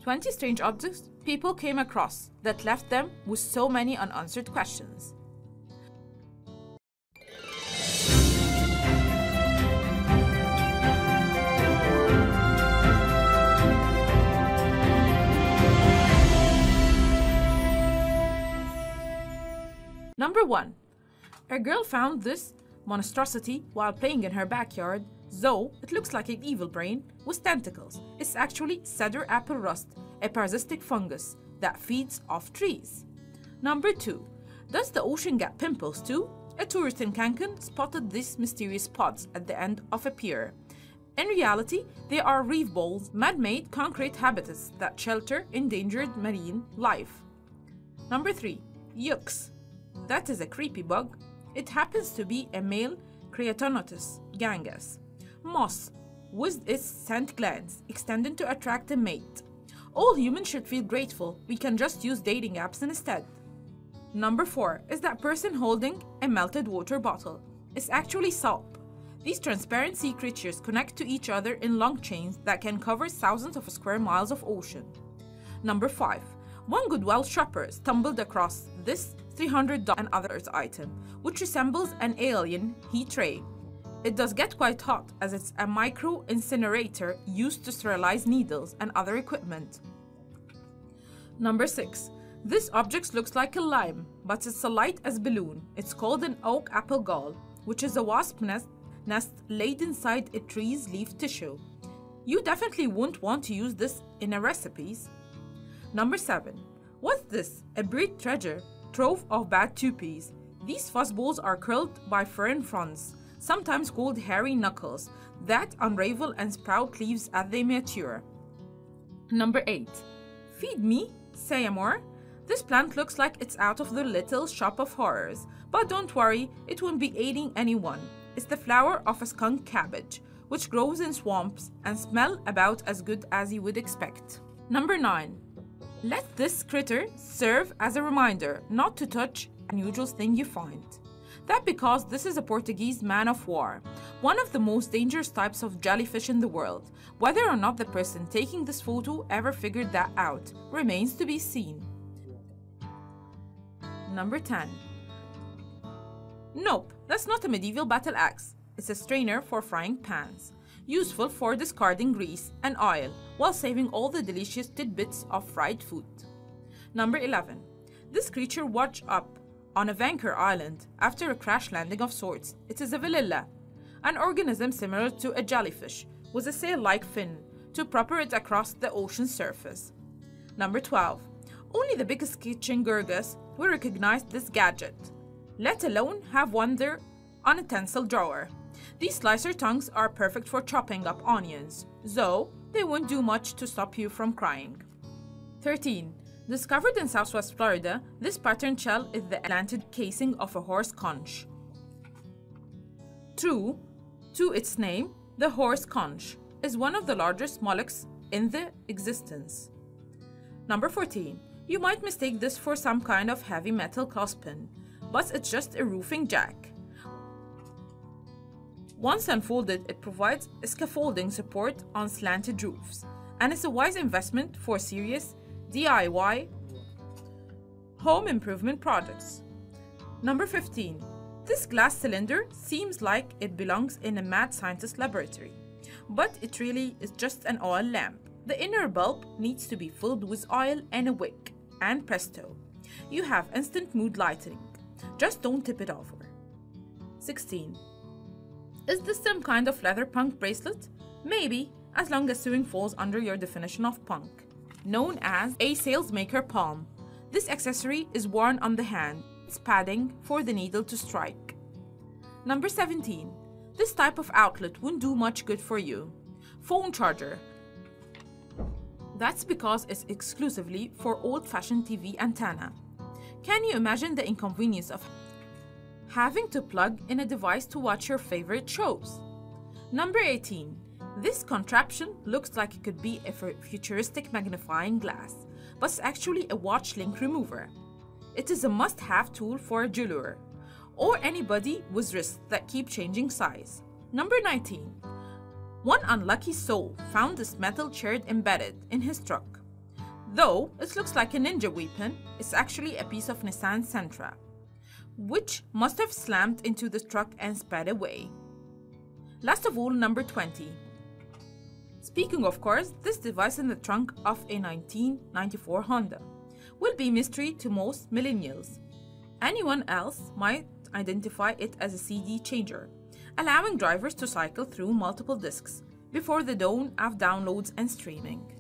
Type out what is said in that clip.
20 strange objects people came across that left them with so many unanswered questions. Number 1. A girl found this monstrosity while playing in her backyard. Though it looks like an evil brain with tentacles, it's actually cedar apple rust, a parasitic fungus that feeds off trees. Number 2. Does the ocean get pimples too? A tourist in Cancun spotted these mysterious pods at the end of a pier. In reality, they are reef balls, man-made concrete habitats that shelter endangered marine life. Number 3. Yikes. That is a creepy bug. It happens to be a male Creatonotos, gangis, moth with its scent glands extended to attract a mate. All humans should feel grateful we can just use dating apps instead. Number 4 is that person holding a melted water bottle. It's actually salp. These transparent sea creatures connect to each other in long chains that can cover thousands of square miles of ocean. Number 5. One Goodwill shopper stumbled across this $300 and others item, which resembles an alien heat ray. It does get quite hot as it's a micro incinerator used to sterilize needles and other equipment. Number 6. This object looks like a lime, but it's as light as a balloon. It's called an oak apple gall, which is a wasp nest laid inside a tree's leaf tissue. You definitely won't want to use this in a recipes. Number 7. What's this? A buried treasure trove of bad tupies. These fuzzballs are curled by fern fronds, sometimes called hairy knuckles, that unravel and sprout leaves as they mature. Number 8. Feed me, say more. This plant looks like it's out of the Little Shop of Horrors, but don't worry, it won't be aiding anyone. It's the flower of a skunk cabbage, which grows in swamps and smell about as good as you would expect. Number 9. Let this critter serve as a reminder not to touch an unusual thing you find. That's because this is a Portuguese man of war, one of the most dangerous types of jellyfish in the world. Whether or not the person taking this photo ever figured that out remains to be seen. Number 10. Nope, that's not a medieval battle axe. It's a strainer for frying pans, useful for discarding grease and oil while saving all the delicious tidbits of fried food. Number 11. This creature washed up on a Vancouver island after a crash landing of sorts. It is a velilla, an organism similar to a jellyfish with a sail-like fin to propel it across the ocean surface. Number 12. Only the biggest kitchen gurgus will recognize this gadget, let alone have one there on a utensil drawer. These slicer tongues are perfect for chopping up onions, though they won't do much to stop you from crying. 13. Discovered in southwest Florida, this patterned shell is the elanted casing of a horse conch. True to its name, the horse conch is one of the largest mollusks in the existence. Number 14. You might mistake this for some kind of heavy metal clothespin, but it's just a roofing jack. Once unfolded, it provides scaffolding support on slanted roofs, and is a wise investment for serious DIY home improvement projects. Number 15. This glass cylinder seems like it belongs in a mad scientist laboratory, but it really is just an oil lamp. The inner bulb needs to be filled with oil and a wick, and presto, you have instant mood lighting. Just don't tip it over. 16. Is this some kind of leather punk bracelet? Maybe, as long as sewing falls under your definition of punk. Known as a salesmaker palm. This accessory is worn on the hand. It's padding for the needle to strike. Number 17. This type of outlet won't do much good for you. Phone charger. That's because it's exclusively for old-fashioned TV antenna. Can you imagine the inconvenience of having to plug in a device to watch your favorite shows? Number 18. This contraption looks like it could be a futuristic magnifying glass, but it's actually a watch link remover. It is a must-have tool for a jeweler, or anybody with wrists that keep changing size. Number 19. One unlucky soul found this metal shard embedded in his truck. Though it looks like a ninja weapon, it's actually a piece of Nissan Sentra, which must have slammed into the truck and sped away. Last of all, number 20. Speaking of cars, this device in the trunk of a 1994 Honda will be mystery to most millennials. Anyone else might identify it as a CD changer, allowing drivers to cycle through multiple discs before the dawn of downloads and streaming.